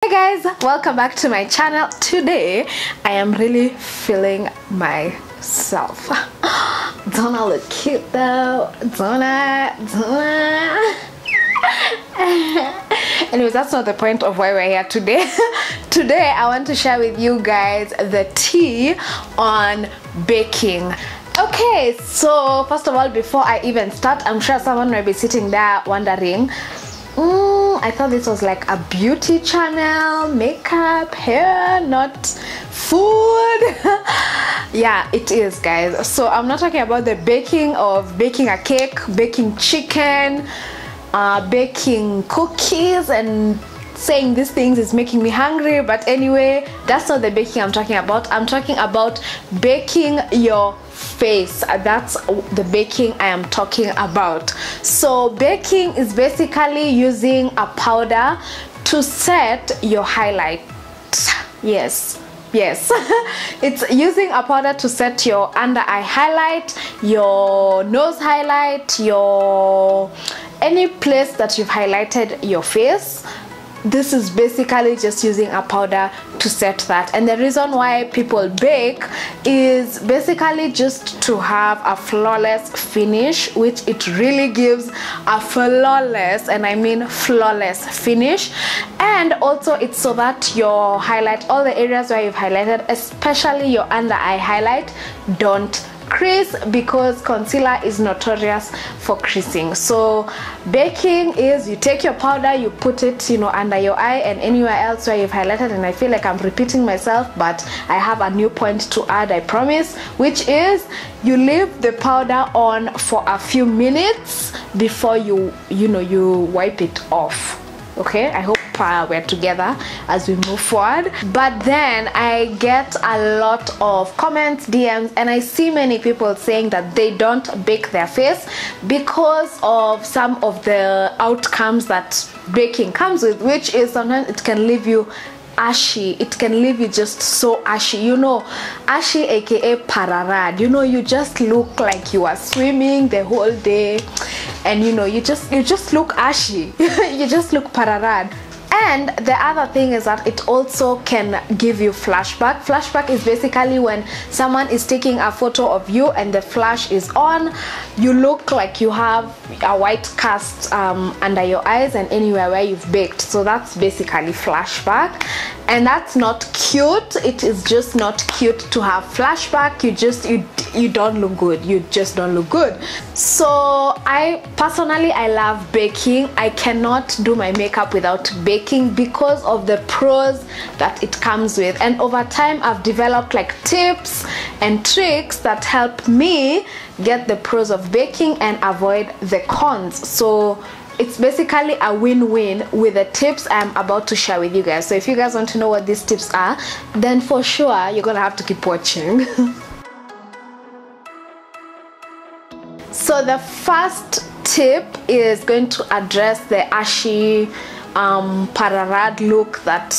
Hey guys, welcome back to my channel. Today I am really feeling myself. Don't I look cute though? Don't I? Anyways, that's not the point of why we're here today. Today I want to share with you guys the tea on baking. Okay, so first of all, before I even start, I'm sure someone might be sitting there wondering, I thought this was like a beauty channel, makeup, hair, not food. Yeah, it is, guys. So I'm not talking about the baking of baking a cake, baking chicken, baking cookies, and saying these things is making me hungry. But anyway, that's not the baking I'm talking about. I'm talking about baking your face. That's the baking I am talking about. So baking is basically using a powder to set your highlight. Yes, it's using a powder to set your under eye highlight, your nose highlight, your any place that you've highlighted your face. This is basically just using a powder to set that. And the reason why people bake is basically just to have a flawless finish, which it really gives a flawless, and I mean flawless finish. And also it's so that your highlight, all the areas where you've highlighted, especially your under eye highlight, don't crease, because concealer is notorious for creasing. So baking is you take your powder, you put it, under your eye and anywhere else where you've highlighted. And I feel like I'm repeating myself, but I have a new point to add, I promise, which is you leave the powder on for a few minutes before you wipe it off. Okay, I hope we're together as we move forward. But then I get a lot of comments, DMs, and I see many people saying that they don't bake their face because of some of the outcomes that baking comes with, which is sometimes it can leave you ashy. It can leave you just so ashy, ashy, aka pararad. You just look like you are swimming the whole day, and you just look ashy. You just look pararad. And the other thing is that it also can give you flashback. Flashback is basically when someone is taking a photo of you and the flash is on, you look like you have a white cast under your eyes and anywhere where you've baked. So that's basically flashback, and that's not cute. It is just not cute to have flashback. You don't look good. You just don't look good. So I personally love baking. I cannot do my makeup without baking because of the pros that it comes with. And over time I've developed like tips and tricks that help me get the pros of baking and avoid the cons. So it's basically a win-win with the tips I'm about to share with you guys. So if you guys want to know what these tips are, then for sure you're gonna have to keep watching. So the first tip is going to address the ashy pararad look that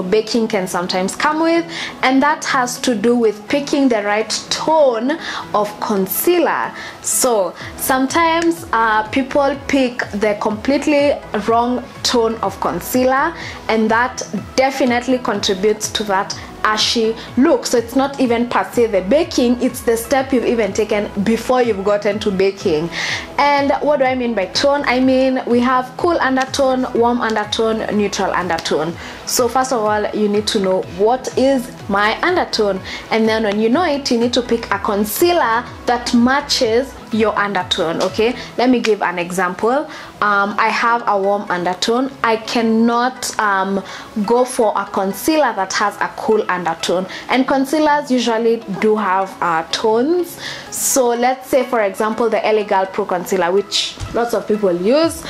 baking can sometimes come with, and that has to do with picking the right tone of concealer. So sometimes people pick the completely wrong tone of concealer, and that definitely contributes to that ashy look. So it's not even per se the baking, it's the step you've even taken before you've gotten to baking. And what do I mean by tone? I mean we have cool undertone, warm undertone, neutral undertone. So first of all, you need to know what is my undertone, and then when you know it, you need to pick a concealer that matches your undertone. Okay, let me give an example. I have a warm undertone. I cannot go for a concealer that has a cool undertone, and concealers usually do have tones. So let's say, for example, the LA Girl Pro concealer, which lots of people use,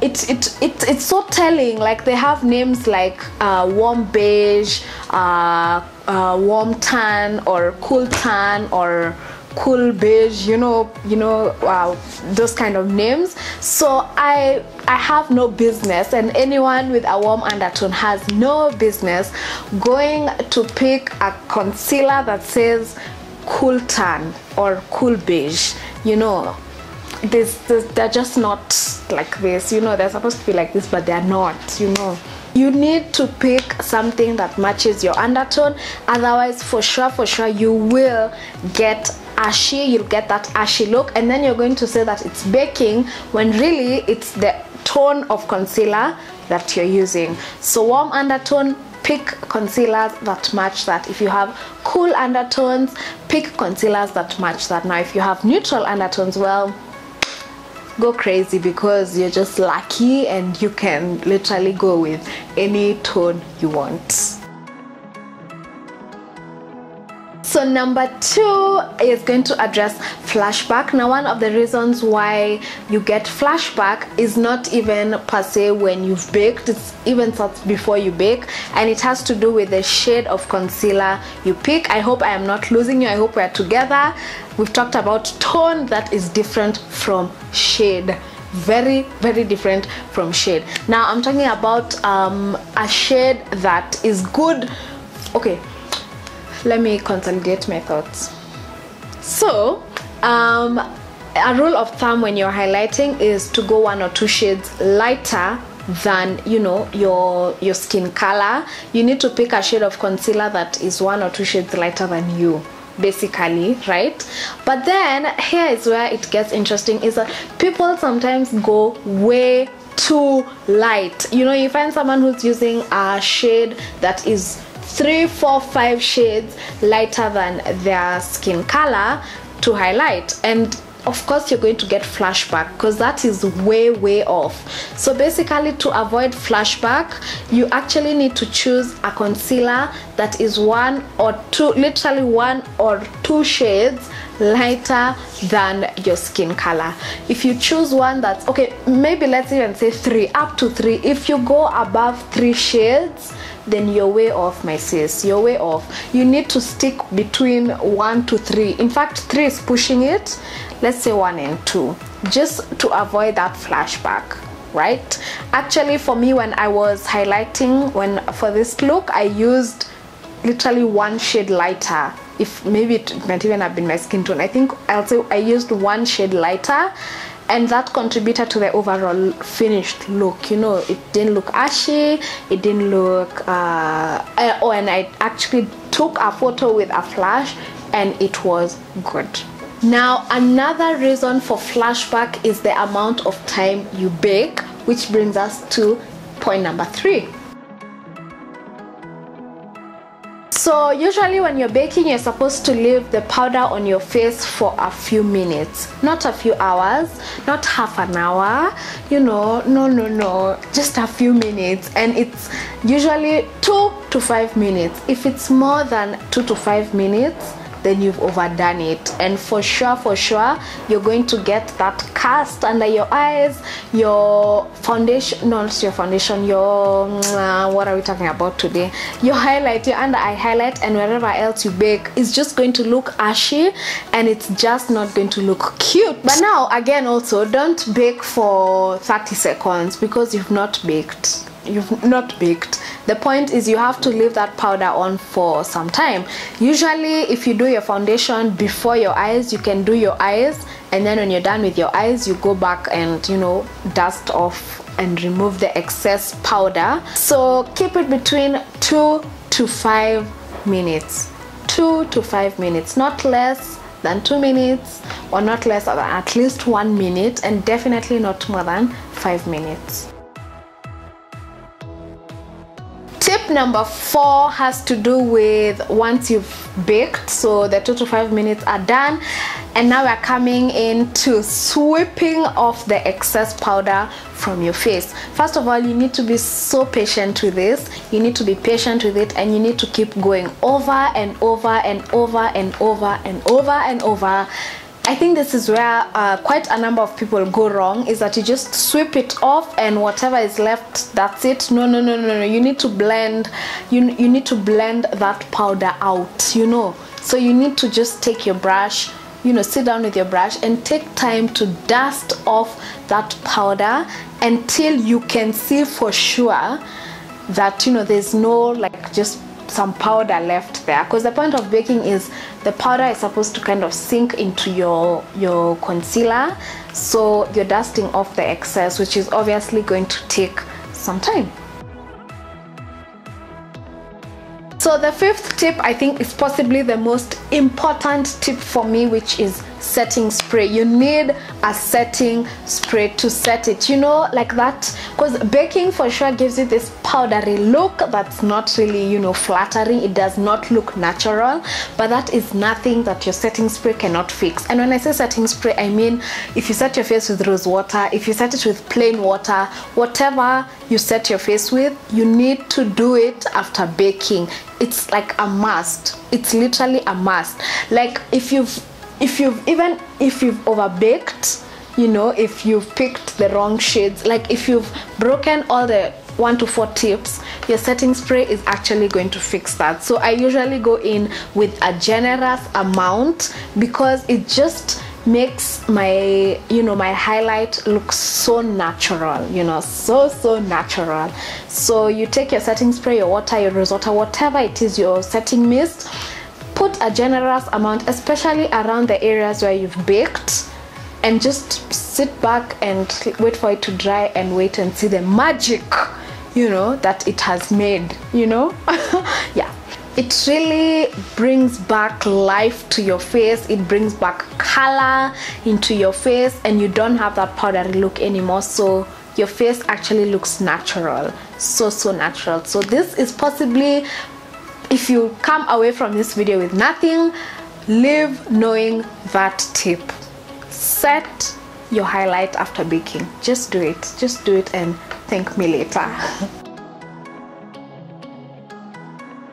it's so telling. Like they have names like warm beige, warm tan, or cool tan, or cool beige, those kind of names. So I have no business, and anyone with a warm undertone has no business going to pick a concealer that says cool tan or cool beige. They're just not like this. They're supposed to be like this, but they're not. you need to pick something that matches your undertone, otherwise for sure you will get ashy. You'll get that ashy look, and then you're going to say that it's baking when really it's the tone of concealer that you're using. So warm undertone, pick concealers that match that. If you have cool undertones, pick concealers that match that. Now if you have neutral undertones, well, go crazy, because you're just lucky and you can literally go with any tone you want. So number 2 is going to address flashback. Now one of the reasons why you get flashback is not even per se when you've baked, it's even starts before you bake, and it has to do with the shade of concealer you pick. I hope I am not losing you. I hope we're together. We've talked about tone that is different from shade. Very different from shade. Now I'm talking about a shade that is good. Okay, let me consolidate my thoughts. So a rule of thumb when you're highlighting is to go 1 or 2 shades lighter than, you know, your skin color. You need to pick a shade of concealer that is 1 or 2 shades lighter than you, basically, right? But then here is where it gets interesting, is that people sometimes go way too light. You know, you find someone who's using a shade that is 3, 4, 5 shades lighter than their skin color to highlight, and of course you're going to get flashback, because that is way off. So basically, to avoid flashback, you actually need to choose a concealer that is 1 or 2, literally 1 or 2 shades lighter than your skin color. If you choose one that's, okay, maybe let's even say 3, up to 3. If you go above 3 shades, then you're way off, my sis. You're way off. You need to stick between 1 to 3. In fact, 3 is pushing it. Let's say 1 and 2, just to avoid that flashback, right? Actually, for me, when I was highlighting for this look, I used literally 1 shade lighter. If maybe it might even have been my skin tone. I think I'll say I used 1 shade lighter, and that contributed to the overall finished look. You know, it didn't look ashy, it didn't look oh, and I actually took a photo with a flash and it was good. Now another reason for flashback is the amount of time you bake, which brings us to point number 3. So usually when you're baking, you're supposed to leave the powder on your face for a few minutes, not a few hours, not half an hour, you know, no, just a few minutes. And it's usually 2 to 5 minutes. If it's more than 2 to 5 minutes, then you've overdone it, and for sure you're going to get that cast under your eyes, your foundation, not your foundation, your what are we talking about today, your highlight, your under eye highlight, and wherever else you bake is just going to look ashy, and it's just not going to look cute. But now again, also don't bake for 30 seconds because you've not baked. The point is you have to leave that powder on for some time. Usually if you do your foundation before your eyes, you can do your eyes, and then when you're done with your eyes, you go back and, you know, dust off and remove the excess powder. So keep it between 2 to 5 minutes. 2 to 5 minutes, not less than 2 minutes, or not less than at least 1 minute, and definitely not more than 5 minutes. Tip number 4 has to do with once you've baked, so the 2 to 5 minutes are done, and now we're coming into sweeping off the excess powder from your face. First of all, you need to be so patient with this. You need to be patient with it, and you need to keep going over and over and over and over and over and over. I think this is where quite a number of people go wrong, is that you just sweep it off and whatever is left, that's it. No, you need to blend, you need to blend that powder out, you know. So you need to just take your brush, you know, sit down with your brush and take time to dust off that powder until you can see for sure that, you know, there's no like just some powder left there, because the point of baking is the powder is supposed to kind of sink into your concealer, so you're dusting off the excess, which is obviously going to take some time. So the fifth tip, I think, is possibly the most important tip for me, which is setting spray. You need a setting spray to set it, you know, like that, because baking for sure gives you this powdery look that's not really, you know, flattering. It does not look natural, but that is nothing that your setting spray cannot fix. And when I say setting spray, I mean if you set your face with rose water, if you set it with plain water, whatever you set your face with, you need to do it after baking. It's like a must. It's literally a must. Like if you've overbaked, you know, if you've picked the wrong shades, like if you've broken all the 1 to 4 tips, your setting spray is actually going to fix that. So I usually go in with a generous amount because it just makes my, you know, my highlight look so natural, you know, so natural. So you take your setting spray, your water, your rose water, whatever it is, your setting mist, put a generous amount, especially around the areas where you've baked, and just sit back and wait for it to dry and wait and see the magic, you know, that it has made, you know. Yeah, it really brings back life to your face. It brings back color into your face, and you don't have that powdery look anymore. So your face actually looks natural, so natural. So this is possibly, if you come away from this video with nothing, leave knowing that tip. Set your highlight after baking. Just do it and thank me later.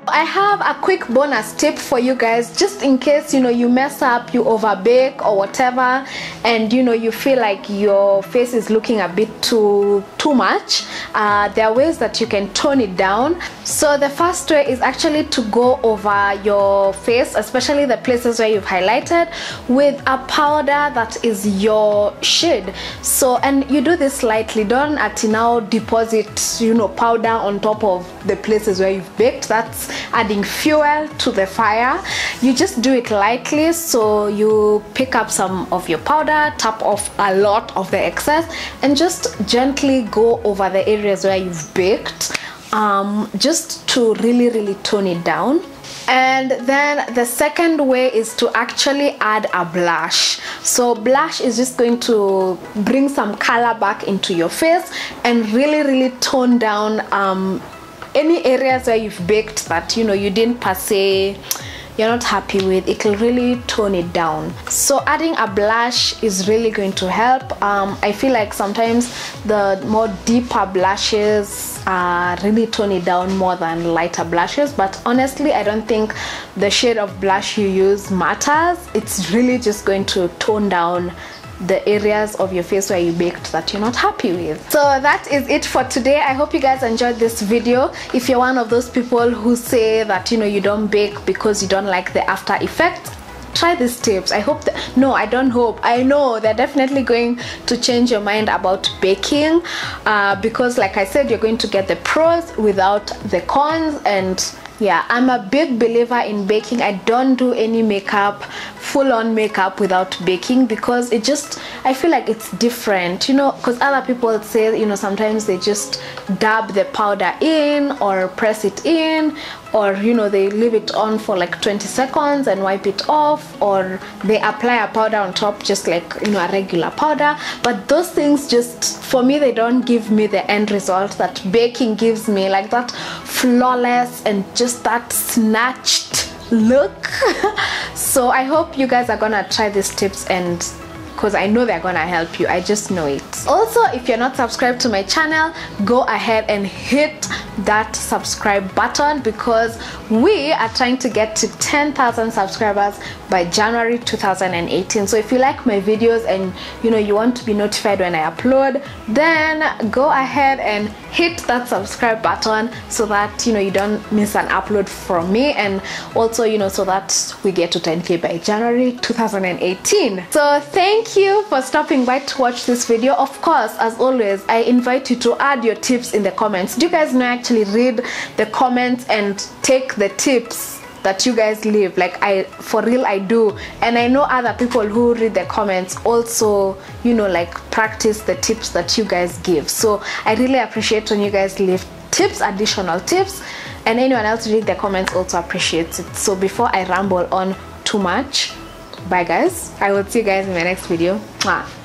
I have a quick bonus tip for you guys, just in case, you know, you mess up, you overbake or whatever, and you know, you feel like your face is looking a bit too much. There are ways that you can tone it down. So the first way is actually to go over your face, especially the places where you've highlighted, with a powder that is your shade. So, and you do this lightly, don't now deposit, you know, powder on top of the places where you've baked. That's adding fuel to the fire. You just do it lightly. So you pick up some of your powder, tap off a lot of the excess, and just gently go over the areas where you've baked, just to really tone it down. And then the second way is to actually add a blush. So blush is just going to bring some color back into your face and really tone down any areas where you've baked that, you know, you didn't per se, you're not happy with. It will really tone it down. So adding a blush is really going to help. I feel like sometimes the more deeper blushes really tone it down more than lighter blushes, but honestly I don't think the shade of blush you use matters. It's really just going to tone down the areas of your face where you baked that you're not happy with. So that is it for today. I hope you guys enjoyed this video. If you're one of those people who say that, you know, you don't bake because you don't like the after effects, try these tips. I hope that, no, I don't hope, I know they're definitely going to change your mind about baking, because like I said, you're going to get the pros without the cons. And yeah, I'm a big believer in baking. I don't do any makeup, full-on makeup, without baking, because it just, I feel like it's different, you know, because other people say, you know, sometimes they just dab the powder in or press it in, or you know, they leave it on for like 20 seconds and wipe it off, or they apply a powder on top just like, you know, a regular powder. But those things, just for me, they don't give me the end result that baking gives me, like that flawless and just that snatched look. So I hope you guys are gonna try these tips, and because I know they're gonna help you, I just know it. Also, if you're not subscribed to my channel, go ahead and hit that subscribe button, because we are trying to get to 10,000 subscribers by January 2018. So if you like my videos and you know, you want to be notified when I upload, then go ahead and hit that subscribe button so that, you know, you don't miss an upload from me, and also, you know, so that we get to 10K by January 2018. So thank you for stopping by to watch this video. Of course, as always, I invite you to add your tips in the comments. Do you guys know I actually read the comments and take the tips that you guys leave? Like, I, for real, I do. And I know other people who read the comments also, you know, like practice the tips that you guys give. So I really appreciate when you guys leave tips, additional tips, and anyone else read the comments also appreciates it. So before I ramble on too much, bye guys, I will see you guys in my next video. Mwah.